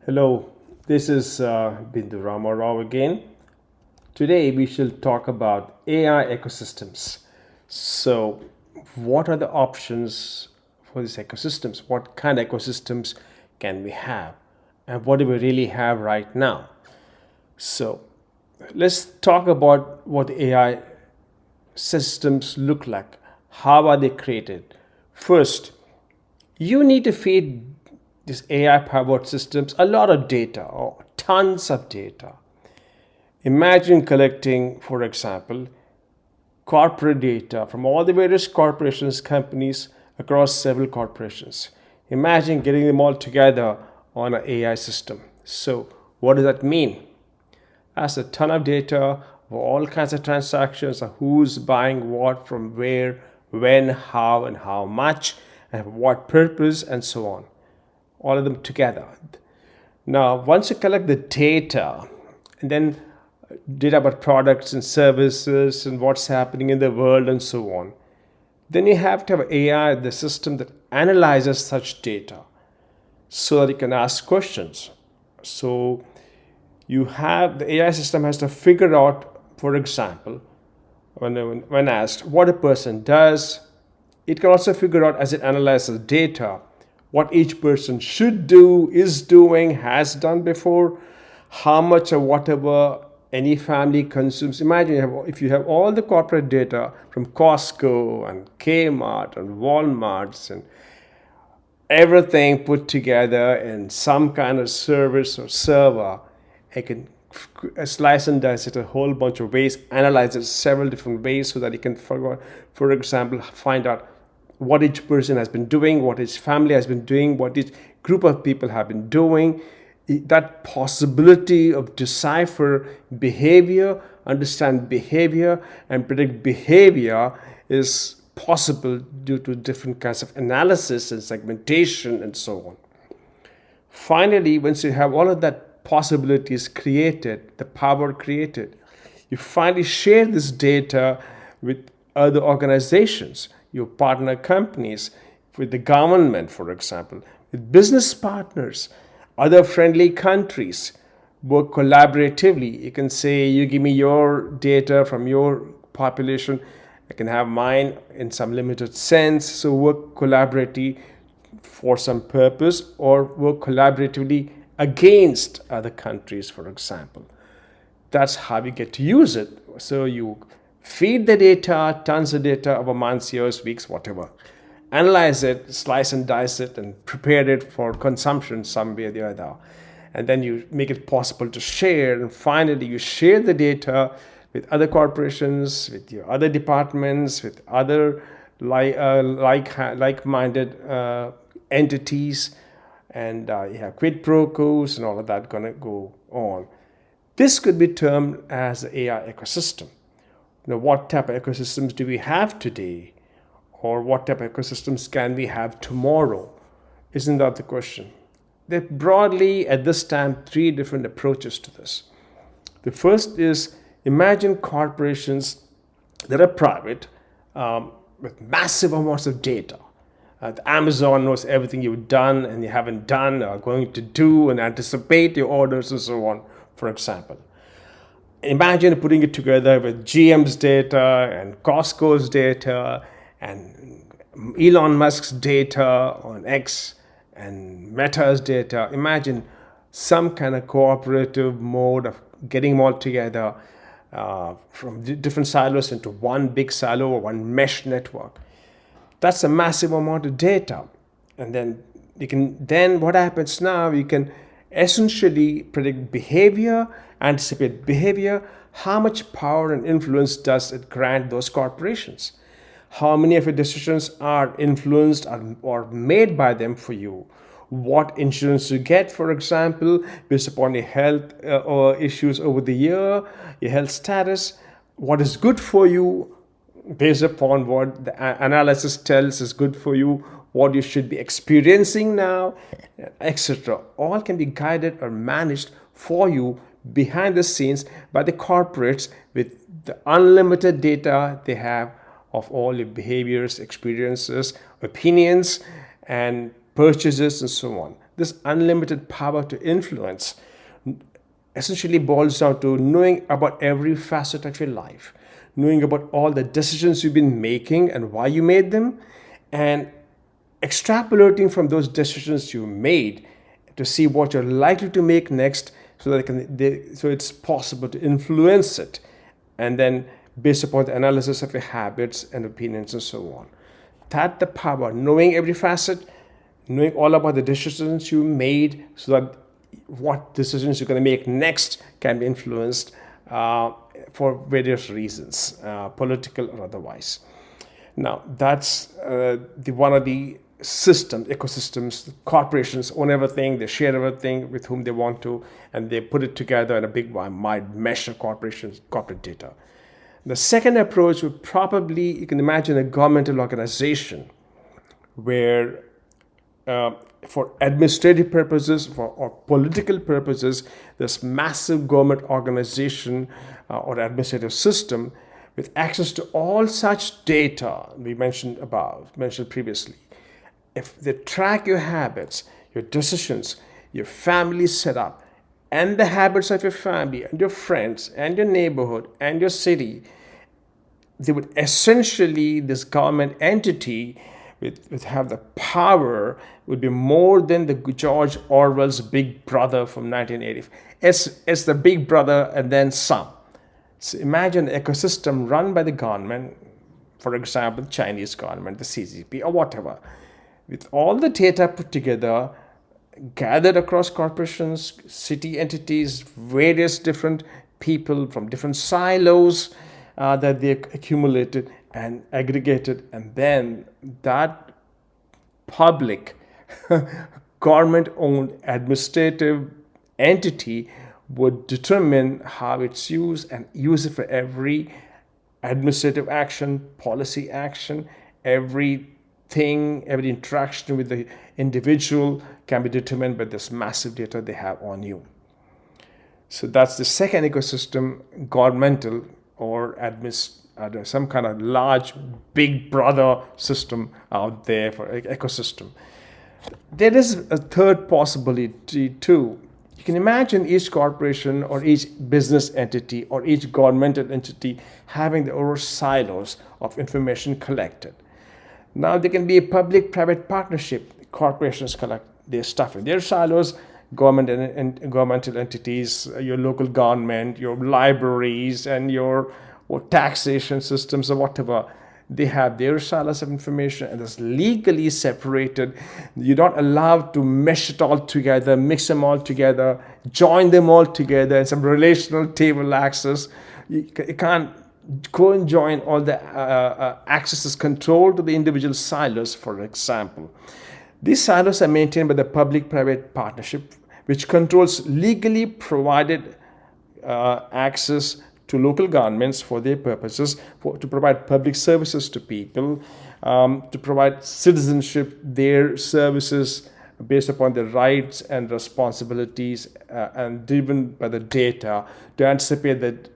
Hello, this is Bindu Rama Rao again. Today we shall talk about AI ecosystems. So, what are the options for these ecosystems? What kind of ecosystems can we have? And what do we really have right now? So, let's talk about what the AI systems look like. How are they created? First, you need to feed these AI powered systems a lot of data or tons of data. Imagine collecting, for example, corporate data from all the various corporations, companies across several corporations. Imagine getting them all together on an AI system. So, what does that mean? That's a ton of data for all kinds of transactions, of who's buying what from where, when, how, and how much, and for what purpose, and so on. All of them together. Now, once you collect the data, and then data about products and services and what's happening in the world and so on, then you have to have AI, the system that analyzes such data so that you can ask questions. So you have the AI system has to figure out, for example, when asked what a person does, it can also figure out as it analyzes data what each person should do, is doing, has done before, how much of whatever any family consumes. Imagine if you have all the corporate data from Costco and Kmart and Walmarts and everything put together in some kind of service or server. I can slice and dice it a whole bunch of ways, analyze it several different ways so that you can, for example, find out what each person has been doing, what each family has been doing, what each group of people have been doing. That possibility of decipher behavior, understand behavior, and predict behavior is possible due to different kinds of analysis and segmentation and so on. Finally, once you have all of that possibilities created, the power created, you finally share this data with other organizations, your partner companies, with the government, for example, with business partners, other friendly countries. Work collaboratively. You can say, you give me your data from your population, I can have mine in some limited sense. So work collaboratively for some purpose, or work collaboratively against other countries, for example. That's how we get to use it. So you feed the data, tons of data over months, years, weeks, whatever. Analyze it, slice and dice it, and prepare it for consumption some way or the other. And then you make it possible to share. And finally, you share the data with other corporations, with your other departments, with other like-minded entities, and you have quid pro quos and all of that going to go on. This could be termed as the AI ecosystem. Now, what type of ecosystems do we have today? Or what type of ecosystems can we have tomorrow? Isn't that the question? There are broadly, at this time, three different approaches to this. The first is, imagine corporations that are private with massive amounts of data. Amazon knows everything you've done and you haven't done, or going to do, and anticipate your orders and so on, for example. Imagine putting it together with GM's data and Costco's data and Elon Musk's data on X and Meta's data. Imagine some kind of cooperative mode of getting them all together from different silos into one big silo or one mesh network. That's a massive amount of data. And then what happens now, you can essentially predict behavior, anticipate behavior. How much power and influence does it grant those corporations? How many of your decisions are influenced or made by them for you? What insurance you get, for example, based upon your health or issues over the year, your health status, what is good for you based upon what the analysis tells is good for you, what you should be experiencing now, etc. All can be guided or managed for you behind the scenes by the corporates with the unlimited data they have of all your behaviors, experiences, opinions, and purchases, and so on. this unlimited power to influence essentially boils down to knowing about every facet of your life, knowing about all the decisions you've been making and why you made them, and extrapolating from those decisions you made to see what you're likely to make next, so that so it's possible to influence it, and then based upon the analysis of your habits and opinions and so on. That the power, knowing every facet, knowing all about the decisions you made, so that what decisions you're going to make next can be influenced for various reasons, political or otherwise. Now, that's the one of the systems, ecosystems. Corporations own everything, they share everything with whom they want to, and they put it together in a big wide mesh of corporations, corporate data. The second approach would probably, you can imagine a governmental organization where for administrative purposes or political purposes, this massive government organization or administrative system with access to all such data we mentioned previously. If they track your habits, your decisions, your family setup, and the habits of your family and your friends and your neighborhood and your city, they would essentially, this government entity would have the power, would be more than the George Orwell's Big Brother from 1980. It's the Big Brother and then some. So imagine an ecosystem run by the government, for example, the Chinese government, the CCP, or whatever, with all the data put together, gathered across corporations, city entities, various different people from different silos that they accumulated and aggregated, and then that public government-owned administrative entity would determine how it's used and use it for every administrative action, policy action, everything, every interaction with the individual can be determined by this massive data they have on you. So that's the second ecosystem, governmental or some kind of large big brother system out there for ecosystem. There is a third possibility too. You can imagine each corporation or each business entity or each governmental entity having their own silos of information collected. Now there can be a public-private partnership. Corporations collect their stuff in their silos, government and governmental entities, your local government, your libraries, and your taxation systems or whatever. They have their silos of information, and it's legally separated. You're not allowed to mesh it all together, mix them all together, join them all together in some relational table access. You can't go and join all the accesses controlled to the individual silos, for example. These silos are maintained by the public-private partnership, which controls legally provided access to local governments for their purposes, to provide public services to people, to provide citizenship, their services based upon their rights and responsibilities, and driven by the data to anticipate that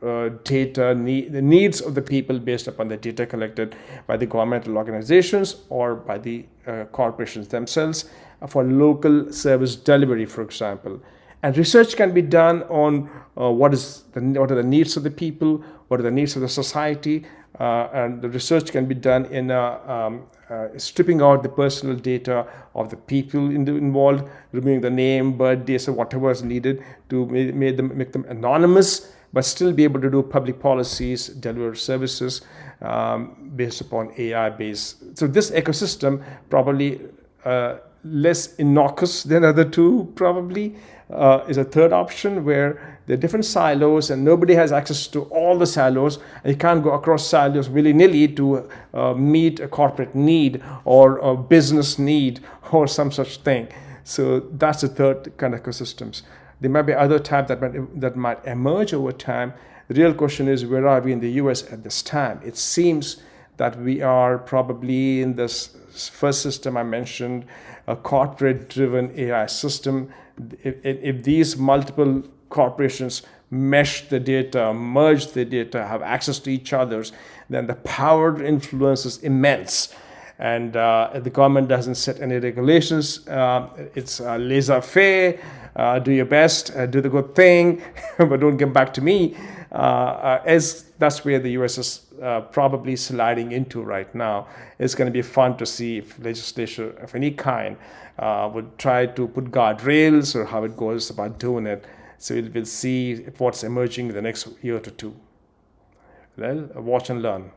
the needs of the people based upon the data collected by the governmental organizations or by the corporations themselves for local service delivery, for example. And research can be done on what are the needs of the people, what are the needs of the society, and the research can be done in stripping out the personal data of the people involved, removing the name, birthdays, or whatever is needed to make them anonymous, but still be able to do public policies, deliver services based upon AI-based. So this ecosystem probably less innocuous than other two probably is a third option, where there are different silos and nobody has access to all the silos, and you can't go across silos willy-nilly to meet a corporate need or a business need or some such thing. So that's the third kind of ecosystems. There might be other types that might emerge over time. The real question is, where are we in the US at this time? It seems that we are probably in this first system I mentioned, a corporate-driven AI system. If these multiple corporations mesh the data, merge the data, have access to each other's, then the power influence is immense. and the government doesn't set any regulations. It's laissez-faire. Do your best, do the good thing, but don't come back to me. As that's where the US is probably sliding into right now. It's going to be fun to see if legislation of any kind would try to put guardrails or how it goes about doing it. So we'll see what's emerging in the next year to two. Well, watch and learn.